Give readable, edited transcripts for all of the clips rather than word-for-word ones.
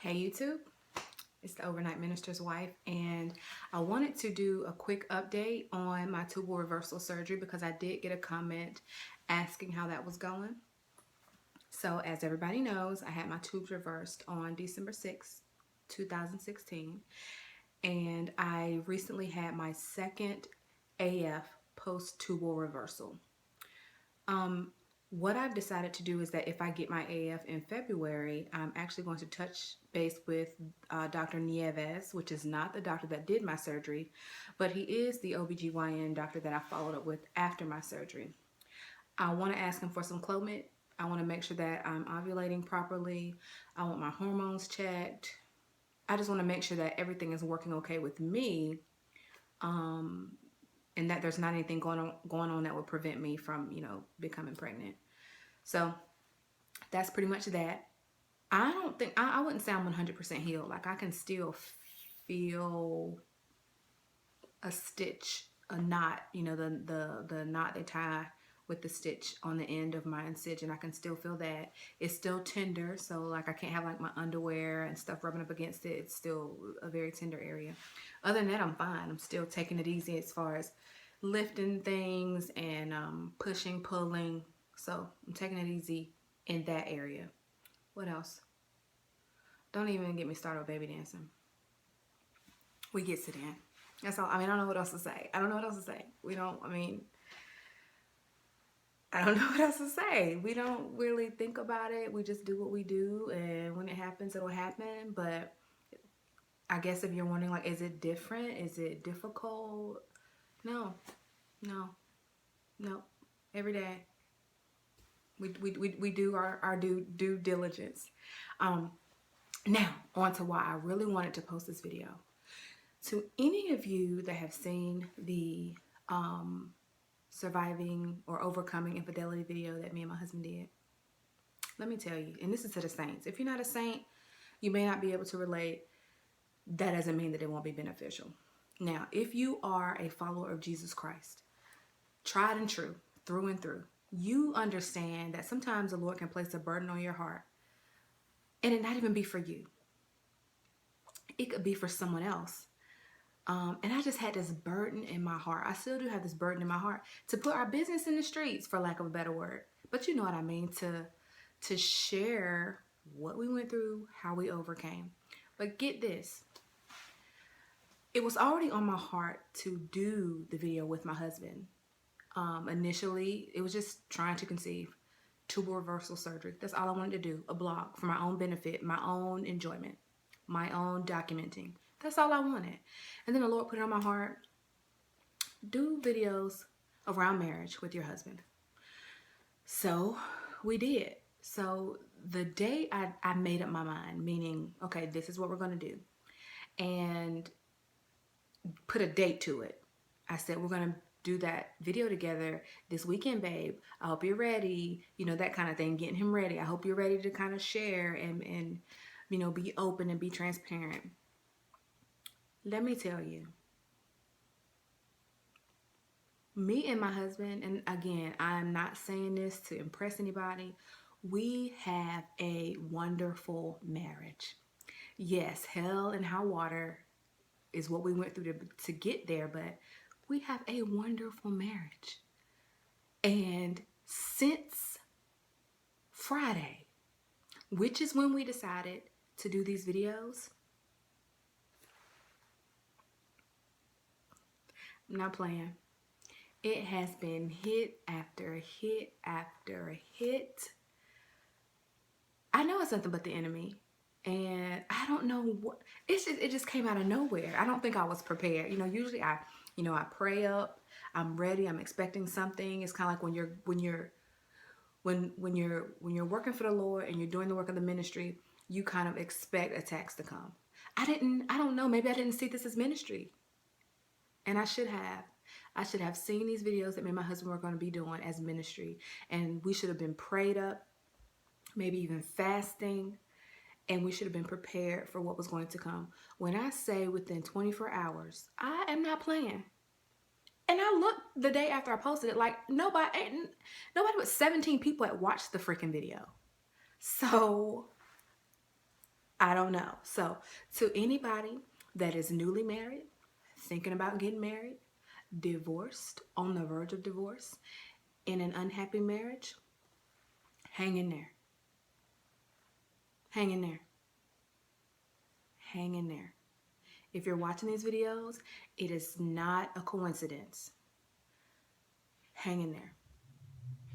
Hey YouTube, it's the Overnight Minister's Wife, and I wanted to do a quick update on my tubal reversal surgery because I did get a comment asking how that was going. So as everybody knows, I had my tubes reversed on December 6th, 2016, and I recently had my second AF post-tubal reversal. What I've decided to do is that if I get my AF in February, I'm actually going to touch base with Dr. Nieves, which is not the doctor that did my surgery, but he is the OBGYN doctor that I followed up with after my surgery. I want to ask him for some Clomid. I want to make sure that I'm ovulating properly. I want my hormones checked. I just want to make sure that everything is working okay with me, and that there's not anything going on that would prevent me from, becoming pregnant. So that's pretty much that. I don't think, I wouldn't say I'm 100% healed. Like, I can still feel a stitch, a knot, the knot they tie with the stitch on the end of my incision. I can still feel that. It's still tender, so like I can't have like my underwear and stuff rubbing up against it. It's still a very tender area. Other than that, I'm fine. I'm still taking it easy as far as lifting things and pushing, pulling. So I'm taking it easy in that area. What else? Don't even get me started with baby dancing. We get sit in. That's all. I mean, I don't know what else to say. I don't know what else to say. I don't know what else to say. We don't really think about it. We just do what we do, and when it happens, it'll happen. But I guess if you're wondering, like, is it different? Is it difficult? No. Every day. We do our due diligence. Now, on to why I really wanted to post this video. To any of you that have seen the surviving or overcoming infidelity video that me and my husband did, let me tell you, and this is to the saints. If you're not a saint, you may not be able to relate. That doesn't mean that it won't be beneficial. Now, if you are a follower of Jesus Christ, tried and true, through and through, you understand that sometimes the Lord can place a burden on your heart and it not even be for you. It could be for someone else. And I just had this burden in my heart. I still do have this burden in my heart to put our business in the streets, for lack of a better word. But you know what I mean, to share what we went through, how we overcame. But get this. It was already on my heart to do the video with my husband. Initially, it was just trying to conceive, tubal reversal surgery. That's all I wanted to do, a blog for my own benefit, my own enjoyment, my own documenting. That's all I wanted. And then the Lord put it on my heart, do videos around marriage with your husband. So we did. So the day I made up my mind, meaning, okay, this is what we're going to do, and put a date to it. I said, we're going to do that video together this weekend, babe. I hope you're ready. That kind of thing, getting him ready. I hope you're ready to kind of share and be open and be transparent. Let me tell you, me and my husband, and again, I'm not saying this to impress anybody, we have a wonderful marriage. Yes, hell and high water is what we went through to get there, but we have a wonderful marriage. And since Friday, which is when we decided to do these videos, I'm not playing. It has been hit after hit after hit. I know it's nothing but the enemy. And I don't know what, it just came out of nowhere. I don't think I was prepared. Usually I pray up, I'm ready, I'm expecting something. It's kind of like when you're working for the Lord and you're doing the work of the ministry, you kind of expect attacks to come. I don't know, maybe I didn't see this as ministry. And I should have seen these videos that me and my husband were going to be doing as ministry. And we should have been prayed up, maybe even fasting. And we should have been prepared for what was going to come. When I say within 24 hours, I am not playing. And I looked the day after I posted it, like nobody but 17 people had watched the freaking video. So I don't know. So, to anybody that is newly married, thinking about getting married, divorced, on the verge of divorce, in an unhappy marriage, hang in there. Hang in there. Hang in there. If you're watching these videos, it is not a coincidence. Hang in there.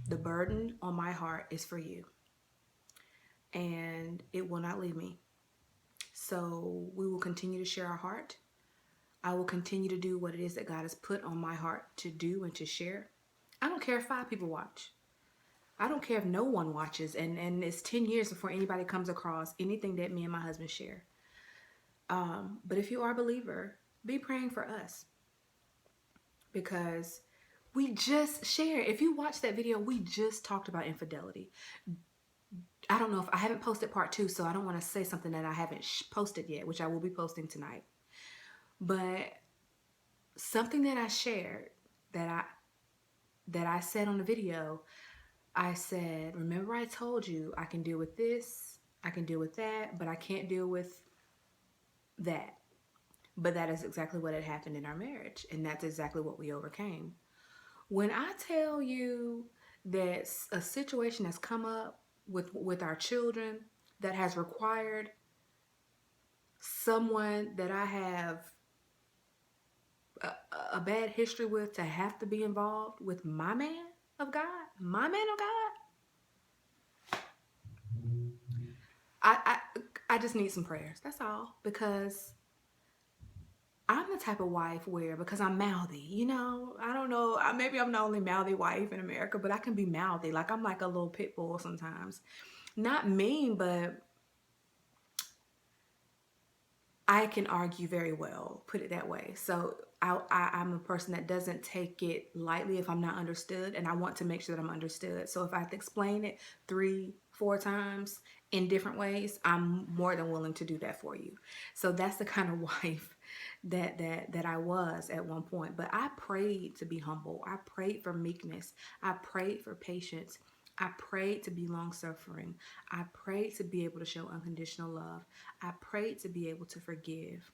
The burden on my heart is for you, and it will not leave me. So we will continue to share our heart. I will continue to do what it is that God has put on my heart to do and to share. I don't care if 5 people watch. I don't care if no one watches, and it's 10 years before anybody comes across anything that me and my husband share. But if you are a believer, be praying for us, because we just shared. If you watch that video, we just talked about infidelity. I don't know if I haven't posted part 2, so I don't want to say something that I haven't posted yet, which I will be posting tonight. But something that I shared that I said on the video, I said, remember I told you I can deal with this, I can deal with that, but I can't deal with that. But that is exactly what had happened in our marriage, and that's exactly what we overcame. When I tell you that a situation has come up with our children that has required someone that I have a bad history with to have to be involved with my man of God, I just need some prayers. That's all. Because I'm the type of wife where, because I'm mouthy, I don't know, maybe I'm the only mouthy wife in America, but I can be mouthy. Like, I'm like a little pit bull sometimes. Not mean, but I can argue very well, put it that way. So I'm a person that doesn't take it lightly if I'm not understood, and I want to make sure that I'm understood. So if I have to explain it 3-4 times in different ways, I'm more than willing to do that for you. So that's the kind of wife that I was at one point. But I prayed to be humble. I prayed for meekness. I prayed for patience. I prayed to be long-suffering. I prayed to be able to show unconditional love. I prayed to be able to forgive.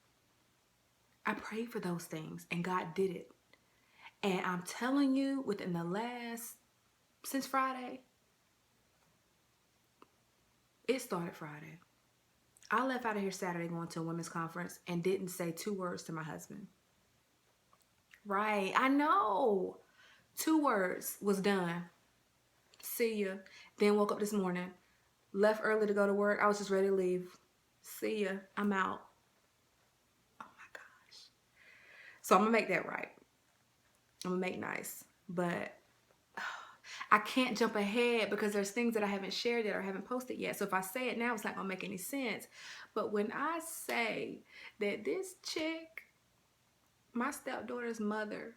I prayed for those things, and God did it. And I'm telling you, since Friday, it started Friday. I left out of here Saturday going to a women's conference and didn't say 2 words to my husband. Right, I know. 2 words was done. See ya. Then woke up this morning, left early to go to work. I was just ready to leave. See ya. I'm out. Oh my gosh. So I'm gonna make that right. I'm gonna make nice. But I can't jump ahead because there's things that I haven't shared yet or haven't posted yet. So if I say it now, it's not gonna make any sense. But when I say that this chick, my stepdaughter's mother,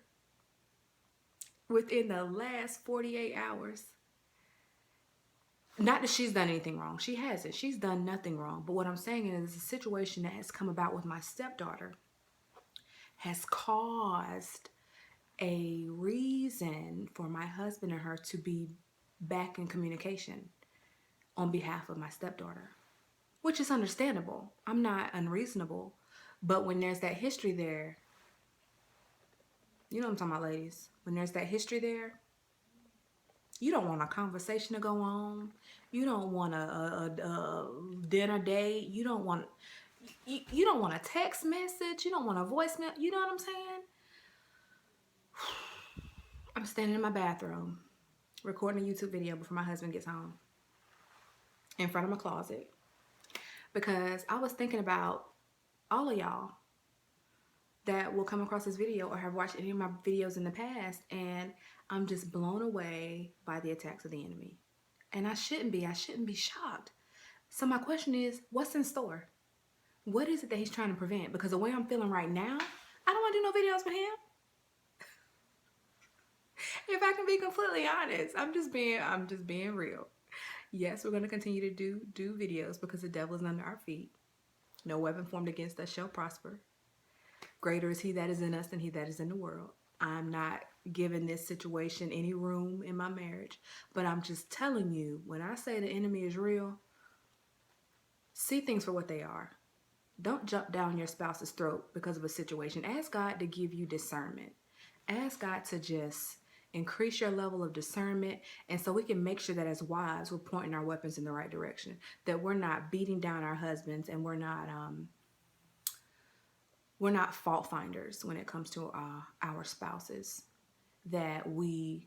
within the last 48 hours, not that she's done anything wrong. She hasn't. She's done nothing wrong. But what I'm saying is the situation that has come about with my stepdaughter has caused a reason for my husband and her to be back in communication on behalf of my stepdaughter, which is understandable. I'm not unreasonable. But when there's that history there, you know what I'm talking about, ladies? When there's that history there, you don't want a conversation to go on. You don't want a dinner date. You don't want a text message. You don't want a voicemail. You know what I'm saying? I'm standing in my bathroom recording a YouTube video before my husband gets home in front of my closet, because I was thinking about all of y'all that will come across this video or have watched any of my videos in the past, and I'm just blown away by the attacks of the enemy. And I shouldn't be shocked. So my question is, what's in store? What is it that he's trying to prevent? Because the way I'm feeling right now, I don't want to do no videos with him. If I can be completely honest, I'm just being real. Yes, we're going to continue to do videos because the devil is under our feet. No weapon formed against us shall prosper. Greater is he that is in us than he that is in the world. I'm not giving this situation any room in my marriage, but I'm just telling you, when I say the enemy is real, See things for what they are. Don't jump down your spouse's throat because of a situation. Ask God to give you discernment. Ask God to just increase your level of discernment, and so we can make sure that as wives we're pointing our weapons in the right direction, that we're not beating down our husbands, and we're not fault finders when it comes to our spouses, that we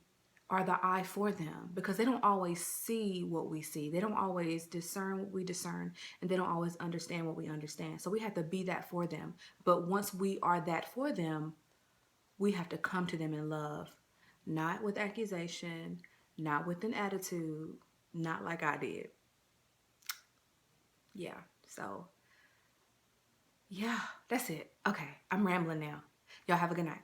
are the eye for them, because they don't always see what we see. They don't always discern what we discern, and they don't always understand what we understand. So we have to be that for them. But once we are that for them, we have to come to them in love, not with accusation, not with an attitude, not like I did. Yeah, so yeah, that's it. Okay, I'm rambling now. Y'all have a good night.